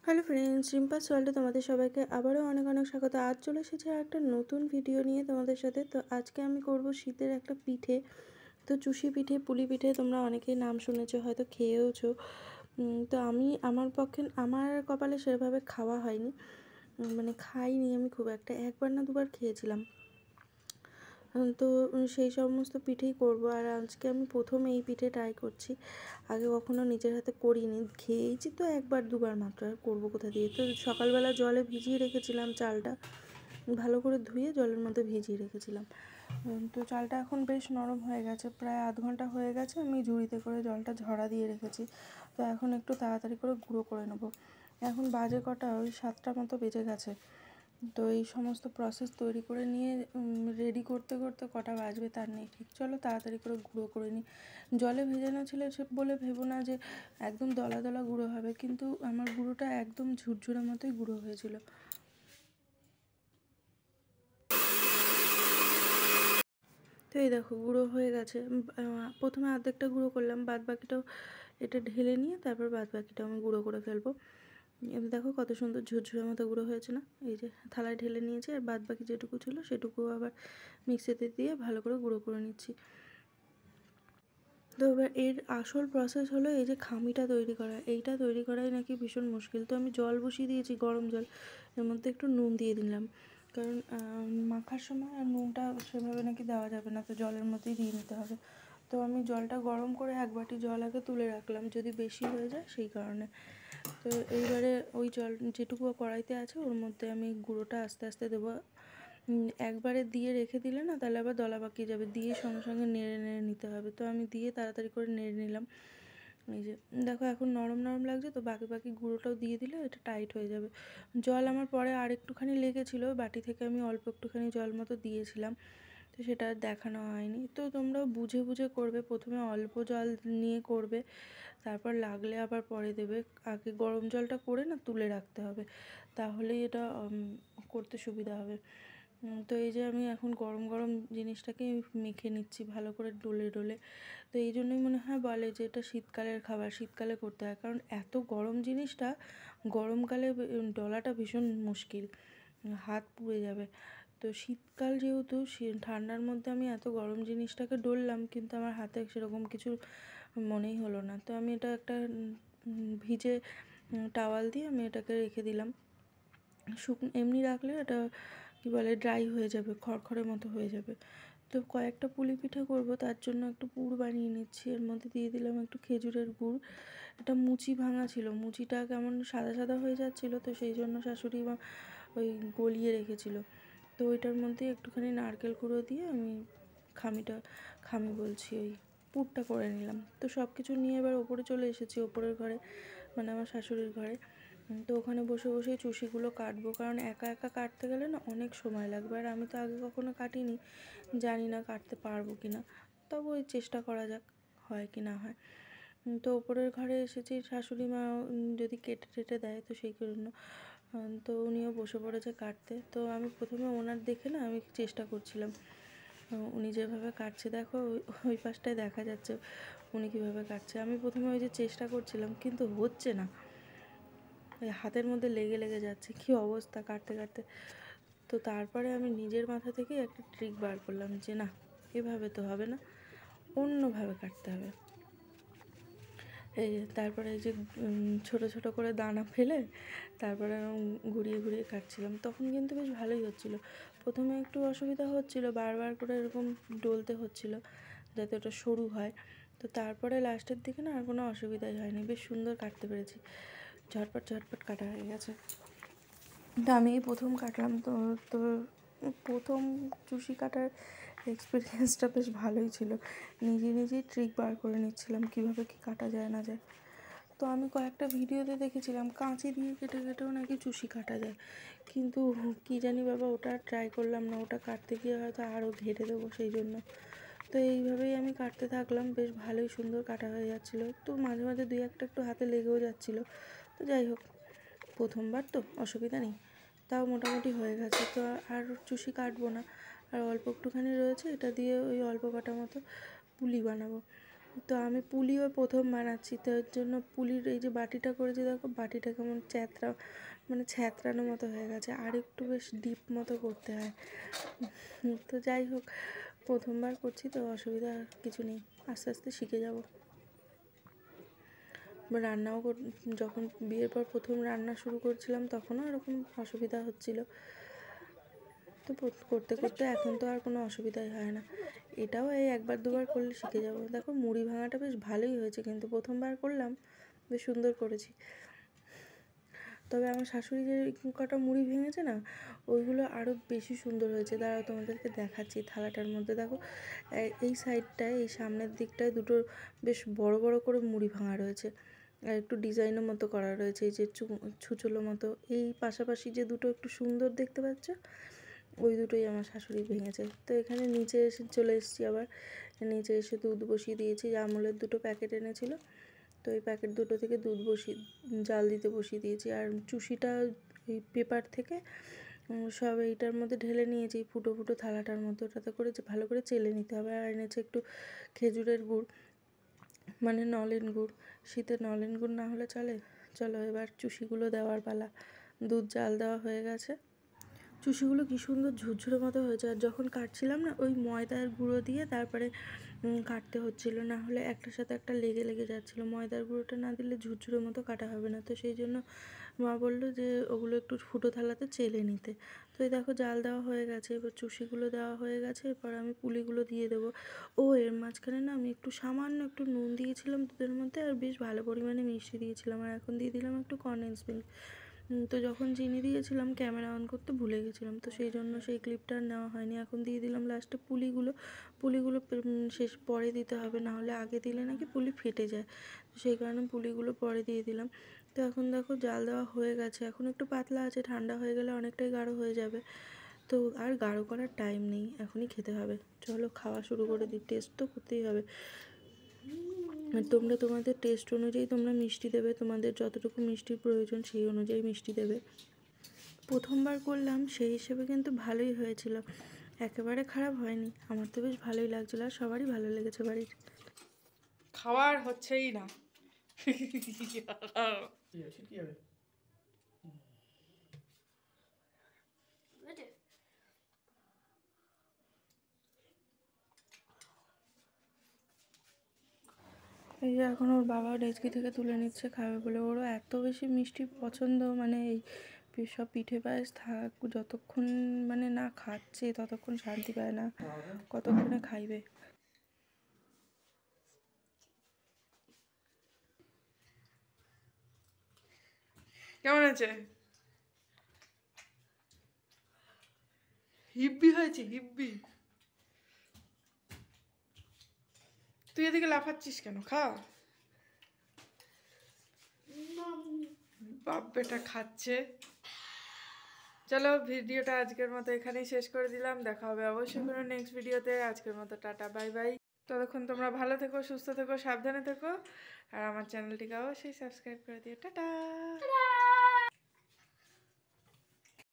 Hello friends, রিম্পাস ওয়ার্ল্ডে তোমাদের সবাইকে আবারও অনেক অনেক স্বাগত। আজ চলে এসেছি একটা নতুন ভিডিও নিয়ে তোমাদের সাথে। তো আজকে আমি করব শীতের একটা পিঠে। তো চুষি পিঠে, পুলি পিঠে তোমরা অনেকেই নাম শুনেছো, হয়তো খেয়েওছো। তো আমার পক্ষে আমার কপালে সেভাবে খাওয়া হয়নি, মানে খাইনি আমি খুব একটা, একবার না দুবার খেয়েছিলাম। তো সেই সমস্ত পিঠেই করব। আর আজকে আমি প্রথম এই পিঠে ট্রাই করছি, আগে কখনো নিজের হাতে করিনি, খেয়েছি তো একবার দুবার মাত্র, আর করবো কোথা দিয়ে। তো সকালবেলা জলে ভিজিয়ে রেখেছিলাম চালটা, ভালো করে ধুয়ে জলের মধ্যে ভিজিয়ে রেখেছিলাম। তো চালটা এখন বেশ নরম হয়ে গেছে, প্রায় আধ ঘন্টা হয়ে গেছে। আমি ঝুড়িতে করে জলটা ঝরা দিয়ে রেখেছি। তো এখন একটু তাড়াতাড়ি করে গুঁড়ো করে নেবো। এখন বাজে কটা, ওই 7টা মতো বেজে গেছে। তো এই সমস্ত প্রসেস তৈরি করে নিয়ে রেডি করতে করতে কটা বাজবে তার নেই ঠিক। চলো তাড়াতাড়ি করে গুঁড়ো করে নিই। জলে ভেজানো ছিল সে বলে ভেবো না যে একদম দলা দলা গুঁড়ো হবে, কিন্তু আমার গুঁড়োটা একদম ঝুরঝুরে মতোই গুঁড়ো হয়েছিল। তো এই দেখো গুঁড়ো হয়ে গেছে। প্রথমে অর্ধেকটা গুঁড়ো করলাম, বাদ বাকিটাও এটা ঢেলে নিয়ে তারপর বাদ বাকিটাও আমি গুঁড়ো করে ফেলবো। দেখো কত সুন্দর ঝুরঝুরে মতো গুঁড়ো হয়েছে না? এই যে থালায় ঢেলে নিয়েছি, আর বাদ বাকি যেটুকু ছিল সেটুকু আবার মিক্সিতে দিয়ে ভালো করে গুঁড়ো করে নিচ্ছি। তো এবার এর আসল প্রসেস হলো এই যে খামিটা তৈরি করা। এইটা তৈরি করাই নাকি ভীষণ মুশকিল। তো আমি জল বসিয়ে দিয়েছি, গরম জল, এর মধ্যে একটু নুন দিয়ে দিলাম, কারণ মাখার সময় আর নুনটা সেভাবে নাকি দেওয়া যাবে না, তো জলের মধ্যেই দিয়ে নিতে হবে। তো আমি জলটা গরম করে 1 বাটি জল আগে তুলে রাখলাম, যদি বেশি হয়ে যায় সেই কারণে। তো এইবারে ওই জল যেটুকু কড়াইতে আছে ওর মধ্যে আমি গুঁড়োটা আস্তে আস্তে দেবো। একবারে দিয়ে রেখে দিলে না তাহলে আবার দলা পাকিয়ে যাবে, দিয়ে সঙ্গে সঙ্গে নেড়ে নেড়ে নিতে হবে। তো আমি দিয়ে তাড়াতাড়ি করে নেড়ে নিলাম। এই যে দেখো এখন নরম নরম লাগছে, তো বাকি বাকি গুঁড়োটাও দিয়ে দিলে এটা টাইট হয়ে যাবে। জল আমার পরে আর একটুখানি লেগেছিলো, বাটি থেকে আমি অল্প একটুখানি জল মতো দিয়েছিলাম, তো সেটা আর দেখানো হয়নি। তো তোমরাও বুঝে বুঝে করবে, প্রথমে অল্প জল নিয়ে করবে, তারপর লাগলে আবার পরে দেবে। আগে গরম জলটা করে না তুলে রাখতে হবে, তাহলেই এটা করতে সুবিধা হবে। তো এই যে আমি এখন গরম গরম জিনিসটাকে মেখে নিচ্ছি ভালো করে ডলে ডলে। তো এই জন্যই মনে হয় বলে যে এটা শীতকালের খাবার, শীতকালে করতে হয়, কারণ এত গরম জিনিসটা গরমকালে ডলাটা ভীষণ মুশকিল, হাত পুড়ে যাবে। তো শীতকাল যেহেতু, ঠান্ডার মধ্যে আমি এত গরম জিনিসটাকে ডললাম, কিন্তু আমার হাতে সেরকম কিছু মনেই হলো না। তো আমি এটা একটা ভিজে টাওয়াল দিয়ে আমি এটাকে রেখে দিলাম। শুকনো এমনি রাখলে এটা কী বলে ড্রাই হয়ে যাবে, খড়খড়ের মতো হয়ে যাবে। তো কয়েকটা পুলি পিঠে করব, তার জন্য একটু পুর বানিয়ে নিচ্ছি। এর মধ্যে দিয়ে দিলাম একটু খেজুরের গুড়। এটা মুচি ভাঙা ছিল, মুচিটা কেমন সাদা সাদা হয়ে যাচ্ছিলো, তো সেই জন্য শাশুড়ি মা ওই গলিয়ে রেখেছিল। তো ওইটার মধ্যে একটুখানি নারকেল কুড়ো দিয়ে আমি খামি বলছি, ওই পুরটা করে নিলাম। তো সব কিছু নিয়ে এবার ওপরে চলে এসেছি, ওপরের ঘরে, মানে আমার শাশুড়ির ঘরে। তো ওখানে বসে বসেই চুষিগুলো কাটবো, কারণ একা একা কাটতে গেলে না অনেক সময় লাগবে, আর আমি তো আগে কখনো কাটিনি, জানি না কাটতে পারবো কি না। তবু ওই চেষ্টা করা যাক, হয় কি না হয়। তো ওপরের ঘরে এসেছি, শাশুড়ি মা যদি কেটে টেটে দেয় তো সেই জন্য। তো উনিও বসে পড়েছে কাটতে। তো আমি প্রথমে ওনার দেখে না আমি চেষ্টা করছিলাম, উনি যেভাবে কাটছে দেখো, ওই পাশটায় দেখা যাচ্ছে উনি কীভাবে কাটছে। আমি প্রথমে ওই যে চেষ্টা করছিলাম, কিন্তু হচ্ছে না, ওই হাতের মধ্যে লেগে লেগে যাচ্ছে, কী অবস্থা কাটতে কাটতে। তো তারপরে আমি নিজের মাথা থেকে একটা ট্রিক বার করলাম যে না, এভাবে তো হবে না, অন্যভাবে কাটতে হবে। এই তারপরে এই যে ছোটো ছোটো করে দানা ফেলে তারপরে ঘুরিয়ে ঘুরিয়ে কাটছিলাম, তখন কিন্তু বেশ ভালোই হচ্ছিলো। প্রথমে একটু অসুবিধা হচ্ছিলো, বারবার করে এরকম ডলতে হচ্ছিলো যাতে ওটা সরু হয়। তো তারপরে লাস্টের দিকে না আর কোনো অসুবিধাই হয়নি, বেশ সুন্দর কাটতে পেরেছি, ঝটপট ঝটপট কাটা হয়ে গেছে। তো আমি এই প্রথম কাটলাম, তো তো প্রথম চুষি কাটার এক্সপিরিয়েন্সটা বেশ ভালোই ছিল। নিজে নিজেই ট্রিক বার করে নিচ্ছিলাম কীভাবে কী কাটা যায় না যায়। তো আমি কয়েকটা ভিডিওতে দেখেছিলাম কাঁচি দিয়ে কেটে কেটেও নাকি চুষি কাটা যায়, কিন্তু কী জানি বাবা, ওটা ট্রাই করলাম না, ওটা কাটতে গিয়ে হয়তো আরও ঘেটে দেবো সেই জন্য। তো এইভাবেই আমি কাটতে থাকলাম, বেশ ভালোই সুন্দর কাটা হয়ে যাচ্ছিলো। তো মাঝে মাঝে দুই একটা একটু হাতে লেগেও যাচ্ছিলো, তো যাই হোক, প্রথমবার তো অসুবিধা নেই, তাও মোটামুটি হয়ে গেছে। তো আর চুষি কাটবো না, আর অল্প একটুখানি রয়েছে, এটা দিয়ে ওই অল্প কাটা মতো পুলি বানাবো। তো আমি পুলিও প্রথম বানাচ্ছি, তো এর জন্য পুলির এই যে বাটিটা করেছি দেখো, বাটিটা কেমন মানে ছ্যাঁতরানো মতো হয়ে গেছে, আর একটু বেশ ডিপ মতো করতে হয়। তো যাই হোক, প্রথমবার করছি তো অসুবিধা কিছু নেই, আস্তে আস্তে শিখে যাব। রান্নাও যখন বিয়ের পর প্রথম রান্না শুরু করছিলাম তখনও এরকম অসুবিধা হচ্ছিল, তো করতে করতে এখন তো আর কোনো অসুবিধাই হয় না। এটাও এই একবার দুবার করলে শিখে যাব। দেখো মুড়ি ভাঙাটা বেশ ভালোই হয়েছে, কিন্তু প্রথমবার করলাম বেশ সুন্দর করেছি। তবে আমার শাশুড়ি যে কটা মুড়ি ভেঙেছে না, ওইগুলো আরও বেশি সুন্দর হয়েছে। দাঁড়াও তোমাদেরকে দেখাচ্ছি। থালাটার মধ্যে দেখো, এই সাইডটায়, এই সামনের দিকটায় দুটো বেশ বড় বড় করে মুড়ি ভাঙা রয়েছে, আর একটু ডিজাইনের মতো করা রয়েছে, এই যে ছুচলো মতো। এই পাশাপাশি যে দুটো একটু সুন্দর দেখতে পাচ্ছ, ওই দুটোই আমার শাশুড়ি ভেঙেছে। তো এখানে নিচে এসে চলে এসেছি, আবার নিচে এসে দুধ বসিয়ে দিয়েছি। আমুলের দুটো প্যাকেট এনেছিল, তো এই প্যাকেট দুটো থেকে দুধ জাল দিতে বসিয়ে দিয়েছি। আর চুষিটা এই পেপার থেকে সব এইটার মধ্যে ঢেলে নিয়েছি, ফুটো ফুটো থালাটার মধ্যে, ওটাতে করে ভালো করে চেলে নিতে হবে। আর এনেছে একটু খেজুরের গুড়, মানে নলেন গুড়। শীতে নলেন গুড় না হলে চলে। চলো এবার চুষিগুলো দেওয়ার পালা। দুধ জাল দেওয়া হয়ে গেছে, চুষিগুলো কী সুন্দর ঝুরঝুরে মতো হয়েছে। আর যখন কাটছিলাম না, ওই ময়দার গুঁড়ো দিয়ে তারপরে কাটতে হচ্ছিলো, না হলে একটার সাথে একটা লেগে লেগে যাচ্ছিলো। ময়দার গুঁড়োটা না দিলে ঝুরঝুরে মতো কাটা হবে না, তো সেই জন্য মা বললো যে ওগুলো একটু ফুটো থালাতে চেলে নিতে। তো এই দেখো জাল দেওয়া হয়ে গেছে, এবার চুষিগুলো দেওয়া হয়ে গেছে, এরপর আমি পুলিগুলো দিয়ে দেবো। ও এর মাঝখানে না আমি একটু সামান্য একটু নুন দিয়েছিলাম দুধের মধ্যে, আর বেশ ভালো পরিমাণে মিষ্টি দিয়েছিলাম, আর এখন দিয়ে দিলাম একটু কনডেন্স মিল্ক। তো যখন চিনি দিয়েছিলাম ক্যামেরা অন করতে ভুলে গেছিলাম, তো সেই জন্য সেই ক্লিপটা আর নেওয়া হয়নি। এখন দিয়ে দিলাম লাস্টে পুলিগুলো শেষ পরে দিতে হবে, না হলে আগে দিলে নাকি পুলি ফেটে যায়, তো সেই কারণে পুলিগুলো পরে দিয়ে দিলাম। তো এখন দেখো জাল দেওয়া হয়ে গেছে, এখন একটু পাতলা আছে, ঠান্ডা হয়ে গেলে অনেকটাই গাঢ় হয়ে যাবে। তো আর গাঢ় করার টাইম নেই, এখনই খেতে হবে। চলো খাওয়া শুরু করে দিই, টেস্ট তো করতেই হবে। তোমরা তোমাদের টেস্ট অনুযায়ী তোমরা মিষ্টি দেবে, তোমাদের যতটুকু মিষ্টির প্রয়োজন সেই অনুযায়ী মিষ্টি দেবে। প্রথমবার করলাম সেই হিসেবে কিন্তু ভালোই হয়েছিল, একেবারে খারাপ হয়নি। আমার তো বেশ ভালোই লাগছিলো, আর সবারই ভালো লেগেছে বাড়ির। খাওয়ার হচ্ছেই না। এই যে এখন ওর বাবা ডেচকি থেকে তুলে নিচ্ছে খাবে বলে, ওরও এত বেশি মিষ্টি পছন্দ, মানে এই সব পিঠে পায়েস থাক, যতক্ষণ মানে না খাচ্ছে ততক্ষণ শান্তি পায় না, কতক্ষণে খাইবে। কেমন আছে? হিব্বি হয়েছে, হিব্বি। তুই এদিকে লাফাচ্ছিস কেন? খা। বাপ বেটা খাচ্ছে। চলো ভিডিওটা আজকের মতো এখানেই শেষ করে দিলাম, দেখা হবে অবশ্যই কোনো নেক্সট ভিডিওতে। আজকের মতো টাটা, বাই বাই। ততক্ষণ তোমরা ভালো থেকো, সুস্থ থেকো, সাবধানে থেকো, আর আমার চ্যানেলটিকে অবশ্যই সাবস্ক্রাইব করে দিও। টাটা।